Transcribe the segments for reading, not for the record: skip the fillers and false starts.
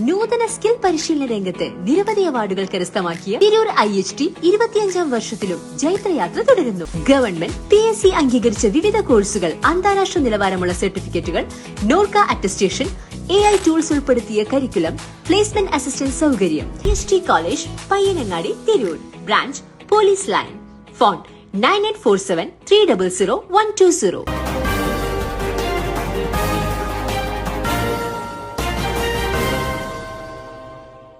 നൂതന സ്കിൽ പരിശീലന രംഗത്ത് നിരവധി അവാർഡുകൾ കരസ്ഥമാക്കിയ തിരൂർ IHT 25ാം വർഷത്തിലും ജൈത്രയാത്ര തുടരുന്നു. ഗവൺമെന്റ് PSC അംഗീകരിച്ച വിവിധ കോഴ്സുകൾ, അന്താരാഷ്ട്ര നിലവാരമുള്ള സർട്ടിഫിക്കറ്റുകൾ, നോർക്ക അറ്റസ്റ്റേഷൻ, AI ടൂൾസ് ഉൾപ്പെടുത്തിയ കരിക്കുലം, പ്ലേസ്മെന്റ് അസിസ്റ്റന്റ് സൗകര്യം. IHT college, Payyanangadi, Tirur. Branch police line. Phone 9847300120.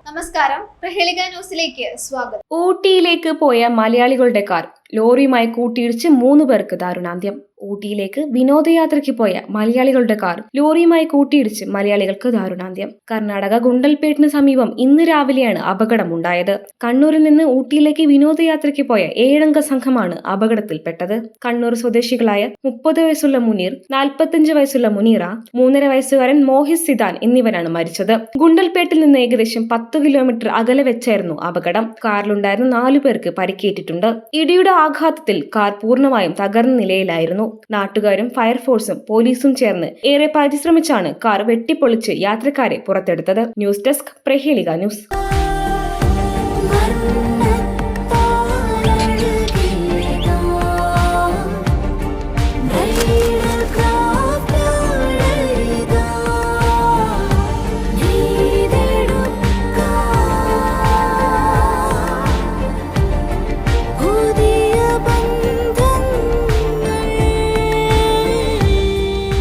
നമസ്കാരം, പ്രഹേളിക ന്യൂസിലേക്ക് സ്വാഗതം. ഊട്ടിയിലേക്ക് പോയ മലയാളികളുടെ കാർ ലോറിയുമായി കൂട്ടിയിടിച്ച് 3 പേർക്ക് ദാരുണാന്ത്യം. ഊട്ടിയിലേക്ക് വിനോദയാത്രയ്ക്ക് പോയ മലയാളികളുടെ കാർ ലോറിയുമായി കൂട്ടിയിടിച്ച് മലയാളികൾക്ക് ദാരുണാന്ത്യം. കർണാടക ഗുണ്ടൽപേട്ടിന് സമീപം ഇന്ന് രാവിലെയാണ് അപകടമുണ്ടായത്. കണ്ണൂരിൽ നിന്ന് ഊട്ടിയിലേക്ക് വിനോദയാത്രയ്ക്ക് പോയ 7 അംഗ സംഘമാണ് അപകടത്തിൽപ്പെട്ടത്. കണ്ണൂർ സ്വദേശികളായ 30 വയസ്സുള്ള മുനീർ, 45 വയസ്സുള്ള മുനീറ, 3.5 വയസ്സുകാരൻ മോഹിത് സിദാൻ എന്നിവരാണ് മരിച്ചത്. ഗുണ്ടൽപേട്ടിൽ നിന്ന് ഏകദേശം 10 കിലോമീറ്റർ അകലെ വെച്ചായിരുന്നു അപകടം. കാറിലുണ്ടായിരുന്ന 4 പേർക്ക് പരിക്കേറ്റിട്ടുണ്ട്. ഇടിയുടെ ആഘാതത്തിൽ കാർ പൂർണ്ണമായും തകർന്ന നിലയിലായിരുന്നു. നാട്ടുകാരും ഫയർഫോഴ്സും പോലീസും ചേർന്ന് ഏറെ പരിശ്രമിച്ചാണ് കാർ വെട്ടിപ്പൊളിച്ച് യാത്രക്കാരെ പുറത്തെടുത്തത്. News desk, Prahelika news.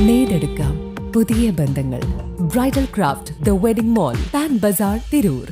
നെയ്തെടുക്കാം പുതിയ ബന്ധങ്ങൾ. Bridal craft, the wedding mall, Pan Bazaar, Tirur.